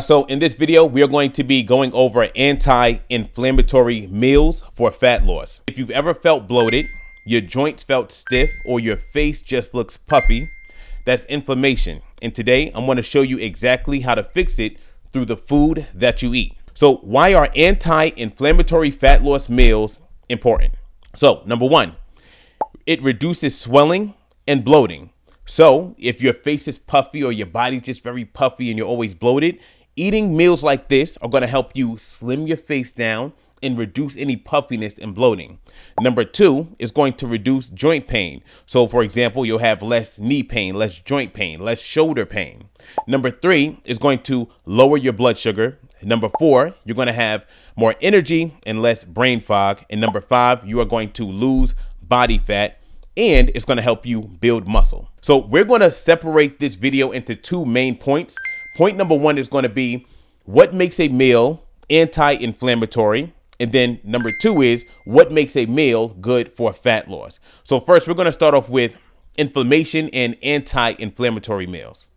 So in this video, we are going to be going over anti-inflammatory meals for fat loss. If you've ever felt bloated, your joints felt stiff, or your face just looks puffy, that's inflammation. And today, I'm going to show you exactly how to fix it through the food that you eat. So why are anti-inflammatory fat loss meals important? So number one, it reduces swelling and bloating. So if your face is puffy or your body's just very puffy and you're always bloated, eating meals like this are going to help you slim your face down and reduce any puffiness and bloating. Number two is going to reduce joint pain. So for example, you'll have less knee pain, less joint pain, less shoulder pain. Number three is going to lower your blood sugar. Number four, you're going to have more energy and less brain fog. And number five, you are going to lose body fat, and it's going to help you build muscle. So we're going to separate this video into two main points. Point number one is going to be what makes a meal anti-inflammatory. And then number two is what makes a meal good for fat loss. So first, we're going to start off with inflammation and anti-inflammatory meals.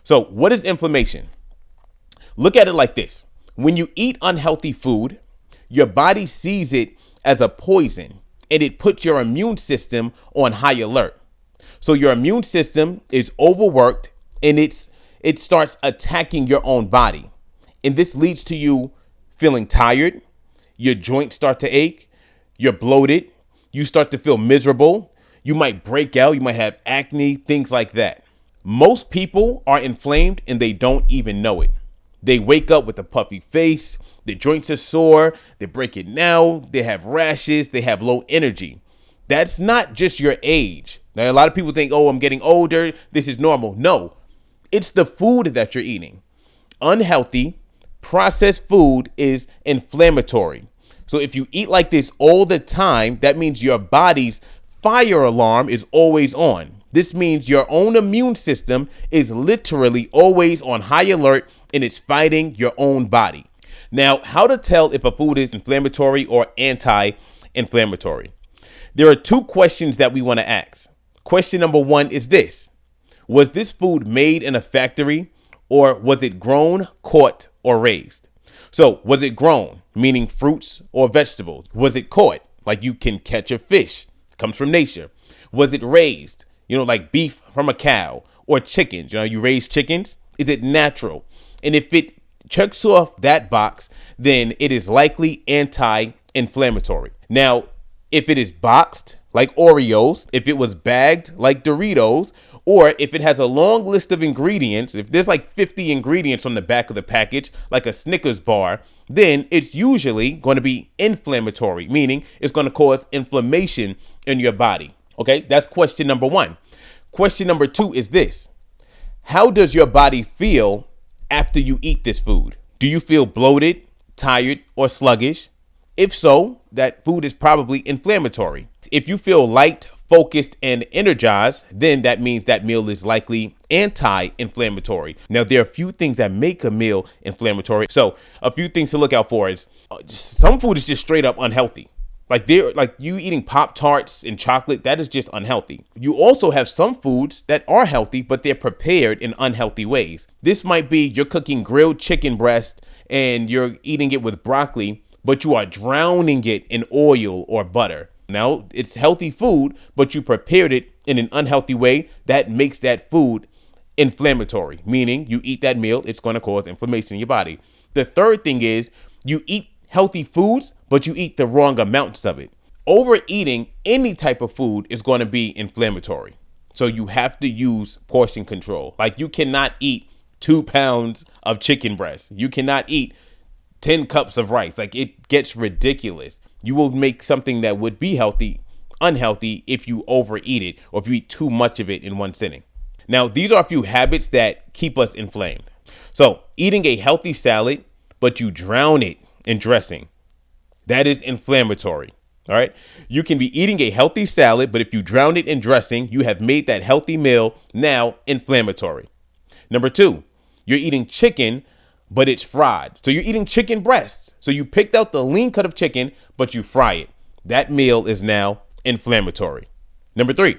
So what is inflammation? Look at it like this. When you eat unhealthy food, your body sees it as a poison, and it puts your immune system on high alert. So your immune system is overworked, and it starts attacking your own body. And this leads to you feeling tired, your joints start to ache, you're bloated, you start to feel miserable, you might break out, you might have acne, things like that. Most people are inflamed and they don't even know it. They wake up with a puffy face, their joints are sore, they're breaking now, they have rashes, they have low energy. That's not just your age. Now, a lot of people think, oh, I'm getting older, this is normal. No, it's the food that you're eating. Unhealthy, processed food is inflammatory. So if you eat like this all the time, that means your body's fire alarm is always on. This means your own immune system is literally always on high alert, and it's fighting your own body. Now, how to tell if a food is inflammatory or anti-inflammatory? There are two questions that we want to ask. Question number one is this: was this food made in a factory, or was it grown, caught, or raised? So was it grown, meaning fruits or vegetables? Was it caught, like you can catch a fish, comes from nature? Was it raised, like beef from a cow, or chickens? You raise chickens. Is it natural? And if it checks off that box, then it is likely anti-inflammatory. Now, if it is boxed like Oreos, if it was bagged like Doritos, or if it has a long list of ingredients, if there's like 50 ingredients on the back of the package, like a Snickers bar, then it's usually going to be inflammatory, meaning it's going to cause inflammation in your body. Okay, that's question number one. Question number two is this: how does your body feel after you eat this food? Do you feel bloated, tired, or sluggish? If so, that food is probably inflammatory. If you feel light, focused, and energized, then that means that meal is likely anti-inflammatory. Now, there are a few things that make a meal inflammatory. So a few things to look out for is some food is just straight up unhealthy. Like you eating Pop-Tarts and chocolate, that is just unhealthy. You also have some foods that are healthy, but they're prepared in unhealthy ways. This might be you're cooking grilled chicken breast and you're eating it with broccoli, but you are drowning it in oil or butter. Now, it's healthy food, but you prepared it in an unhealthy way. That makes that food inflammatory, meaning you eat that meal, it's going to cause inflammation in your body. The third thing is you eat healthy foods, but you eat the wrong amounts of it. Overeating any type of food is going to be inflammatory. So you have to use portion control. Like you cannot eat 2 pounds of chicken breast. You cannot eat 10 cups of rice. Like it gets ridiculous. You will make something that would be healthy unhealthy if you overeat it or if you eat too much of it in one sitting. Now, these are a few habits that keep us inflamed. So eating a healthy salad, but you drown it in dressing, that is inflammatory. All right. You can be eating a healthy salad, but if you drown it in dressing, you have made that healthy meal now inflammatory. Number two, you're eating chicken, but it's fried. So you're eating chicken breasts. So you picked out the lean cut of chicken, but you fry it. That meal is now inflammatory. Number three,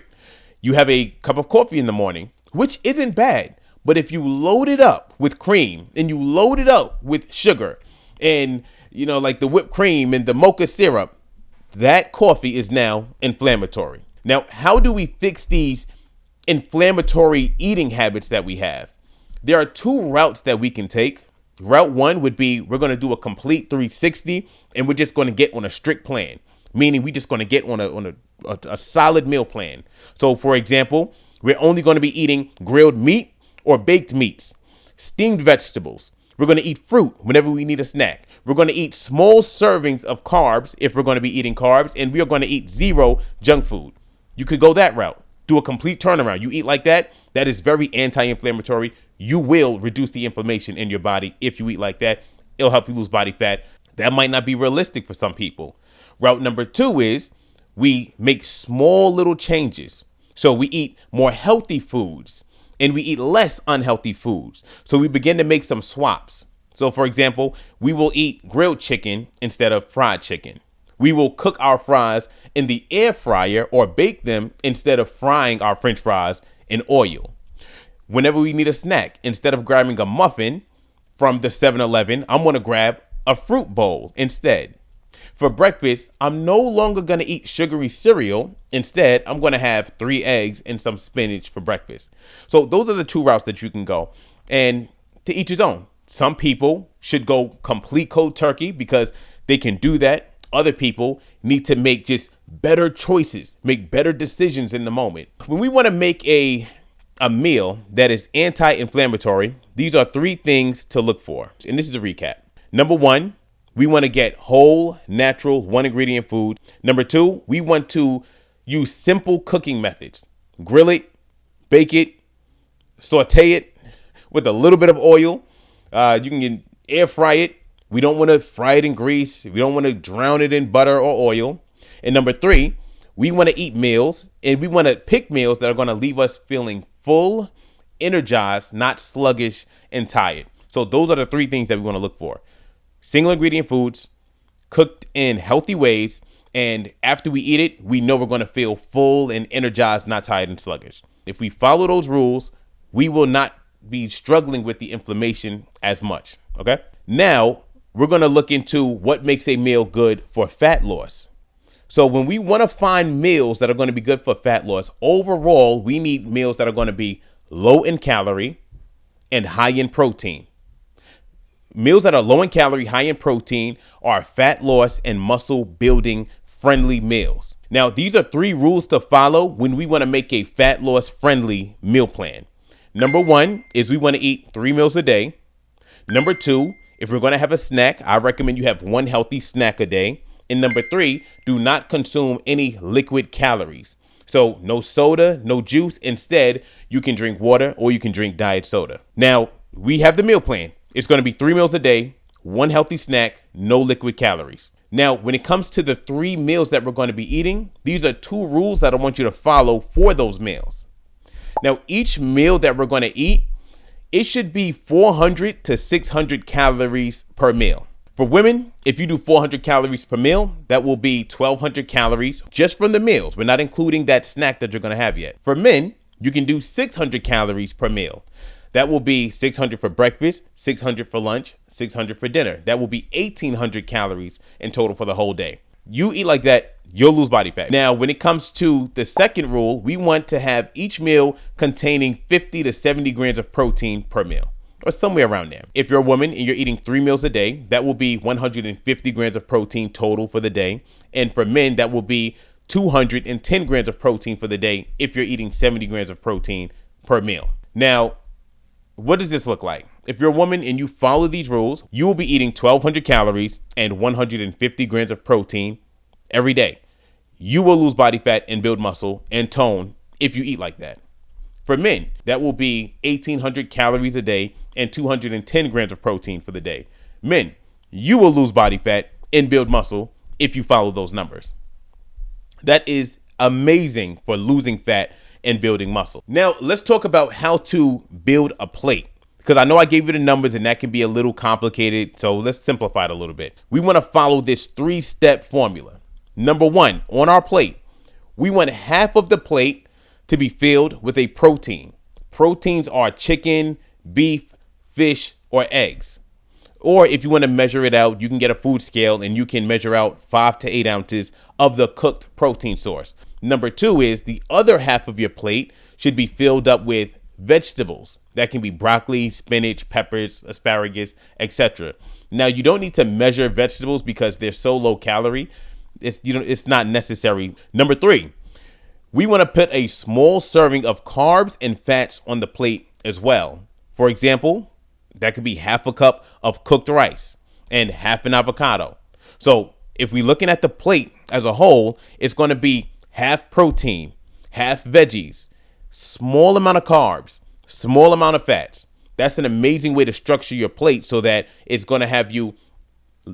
you have a cup of coffee in the morning, which isn't bad, But if you load it up with cream and you load it up with sugar and, like the whipped cream and the mocha syrup, that coffee is now inflammatory. Now, how do we fix these inflammatory eating habits that we have? There are two routes that we can take. Route one would be we're going to do a complete 360 and we're just going to get on a strict plan, meaning we're just going to get on a solid meal plan. So, for example, we're only going to be eating grilled meat or baked meats, steamed vegetables. We're going to eat fruit whenever we need a snack. We're going to eat small servings of carbs if we're going to be eating carbs, and we are going to eat zero junk food. You could go that route. Do a complete turnaround. You eat like that. That is very anti-inflammatory. You will reduce the inflammation in your body if you eat like that. It'll help you lose body fat. That might not be realistic for some people. Route number two is we make small little changes. So we eat more healthy foods and we eat less unhealthy foods. So we begin to make some swaps. So, for example, we will eat grilled chicken instead of fried chicken. We will cook our fries in the air fryer or bake them instead of frying our French fries in oil. Whenever we need a snack, instead of grabbing a muffin from the 7-Eleven, I'm going to grab a fruit bowl instead. For breakfast, I'm no longer going to eat sugary cereal. Instead, I'm going to have 3 eggs and some spinach for breakfast. So those are the two routes that you can go. And to each his own. Some people should go complete cold turkey because they can do that. Other people need to make just better choices, make better decisions in the moment. When we want to make a meal that is anti-inflammatory, these are 3 things to look for. And this is a recap. Number 1, we want to get whole, natural, 1 ingredient food. Number 2, we want to use simple cooking methods. Grill it, bake it, saute it with a little bit of oil. You can air fry it. We don't want to fry it in grease. We don't want to drown it in butter or oil. And number 3, we want to eat meals, and we want to pick meals that are going to leave us feeling full, energized, not sluggish and tired. So those are the 3 things that we want to look for. Single ingredient foods, cooked in healthy ways, and after we eat it, we know we're going to feel full and energized, not tired and sluggish. If we follow those rules, we will not be struggling with the inflammation as much. Okay. Now we're going to look into what makes a meal good for fat loss. So when we want to find meals that are going to be good for fat loss, overall, we need meals that are going to be low in calorie and high in protein. Meals that are low in calorie, high in protein are fat loss and muscle building friendly meals. Now, these are 3 rules to follow when we want to make a fat loss friendly meal plan. Number 1 is we want to eat 3 meals a day. Number 2, if we're going to have a snack, I recommend you have 1 healthy snack a day. And number 3, do not consume any liquid calories. So no soda, no juice. Instead, you can drink water or you can drink diet soda. Now, we have the meal plan. It's going to be 3 meals a day, 1 healthy snack, no liquid calories. Now, when it comes to the 3 meals that we're going to be eating, these are 2 rules that I want you to follow for those meals. Now, each meal that we're going to eat, it should be 400 to 600 calories per meal. For women, if you do 400 calories per meal, that will be 1,200 calories just from the meals. We're not including that snack that you're going to have yet. For men, you can do 600 calories per meal. That will be 600 for breakfast, 600 for lunch, 600 for dinner. That will be 1,800 calories in total for the whole day. You eat like that, you'll lose body fat. Now, when it comes to the second rule, we want to have each meal containing 50 to 70 grams of protein per meal, or somewhere around there. If you're a woman and you're eating 3 meals a day, that will be 150 grams of protein total for the day. And for men, that will be 210 grams of protein for the day if you're eating 70 grams of protein per meal. Now, what does this look like? If you're a woman and you follow these rules, you will be eating 1,200 calories and 150 grams of protein every day. You will lose body fat and build muscle and tone if you eat like that. For men, that will be 1,800 calories a day and 210 grams of protein for the day. Men, you will lose body fat and build muscle if you follow those numbers. That is amazing for losing fat and building muscle. Now, let's talk about how to build a plate, because I know I gave you the numbers and that can be a little complicated. So let's simplify it a little bit. We want to follow this 3-step formula. Number 1, on our plate, we want half of the plate to be filled with a protein. Proteins are chicken, beef, fish, or eggs. Or if you want to measure it out, you can get a food scale and you can measure out 5 to 8 ounces of the cooked protein source. Number 2 is the other half of your plate should be filled up with vegetables. That can be broccoli, spinach, peppers, asparagus, etc. Now, you don't need to measure vegetables because they're so low calorie. It's not necessary. Number 3, we want to put a small serving of carbs and fats on the plate as well. For example, that could be half a cup of cooked rice and half an avocado. So if we're looking at the plate as a whole, it's going to be half protein, half veggies, small amount of carbs, small amount of fats. That's an amazing way to structure your plate so that it's going to have you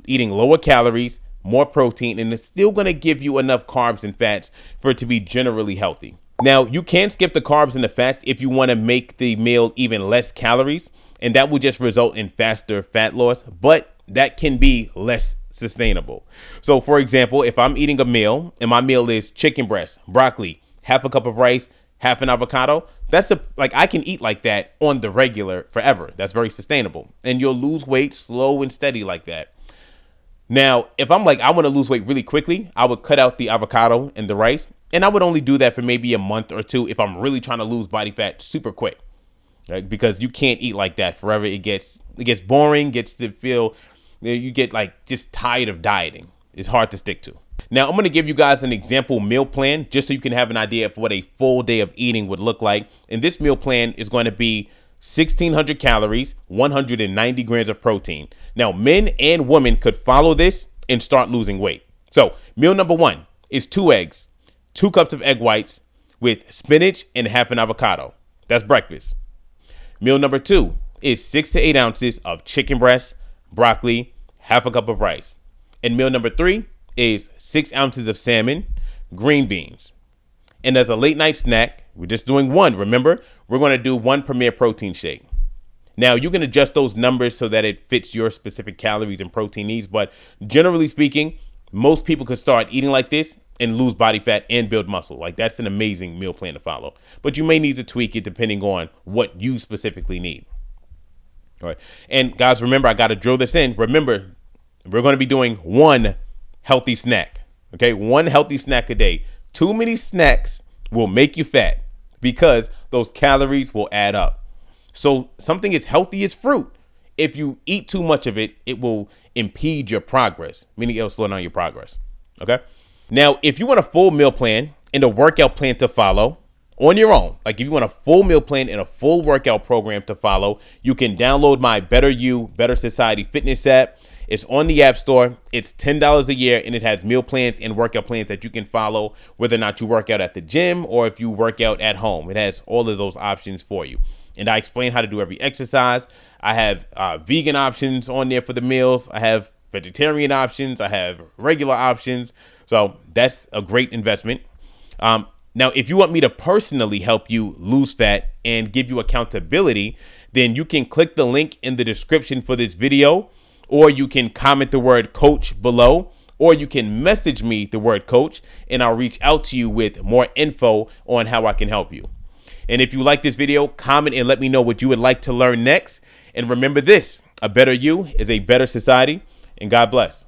eating lower calories, more protein, and it's still going to give you enough carbs and fats for it to be generally healthy. Now, you can skip the carbs and the fats if you want to make the meal even less calories, and that will just result in faster fat loss, but that can be less sustainable. So, for example, if I'm eating a meal and my meal is chicken breast, broccoli, half a cup of rice, half an avocado, I can eat like that on the regular forever. That's very sustainable, and you'll lose weight slow and steady like that. Now, if I'm like, I want to lose weight really quickly, I would cut out the avocado and the rice, and I would only do that for maybe a month or two if I'm really trying to lose body fat super quick, right? Because you can't eat like that forever. It gets boring, gets to feel, you get like just tired of dieting. It's hard to stick to. Now, I'm going to give you guys an example meal plan just so you can have an idea of what a full day of eating would look like. And this meal plan is going to be 1,600 calories, 190 grams of protein. Now, men and women could follow this and start losing weight. So, meal number 1 is 2 eggs, 2 cups of egg whites with spinach and half an avocado. That's breakfast. Meal number 2 is 6 to 8 ounces of chicken breast, broccoli, half a cup of rice. And meal number 3 is 6 ounces of salmon, green beans. And as a late night snack, we're just doing 1. Remember, we're going to do 1 Premier protein shake. Now, you can adjust those numbers so that it fits your specific calories and protein needs. But generally speaking, most people could start eating like this and lose body fat and build muscle. Like, that's an amazing meal plan to follow. But you may need to tweak it depending on what you specifically need. All right. And guys, remember, I got to drill this in. Remember, we're going to be doing 1 healthy snack. Okay. 1 healthy snack a day. Too many snacks will make you fat because those calories will add up. So something as healthy as fruit, if you eat too much of it, it will impede your progress, meaning it'll slow down your progress. Okay. Now, if you want a full meal plan and a workout plan to follow on your own, like if you want a full meal plan and a full workout program to follow, you can download my Better You, Better Society fitness app. It's on the App Store. It's $10 a year, and it has meal plans and workout plans that you can follow, whether or not you work out at the gym or if you work out at home. It has all of those options for you. And I explain how to do every exercise. I have vegan options on there for the meals. I have vegetarian options. I have regular options. So that's a great investment. Now, if you want me to personally help you lose fat and give you accountability, then you can click the link in the description for this video, or you can comment the word coach below, or you can message me the word coach, and I'll reach out to you with more info on how I can help you. And if you like this video, comment and let me know what you would like to learn next. And remember this, a better you is a better society, and God bless.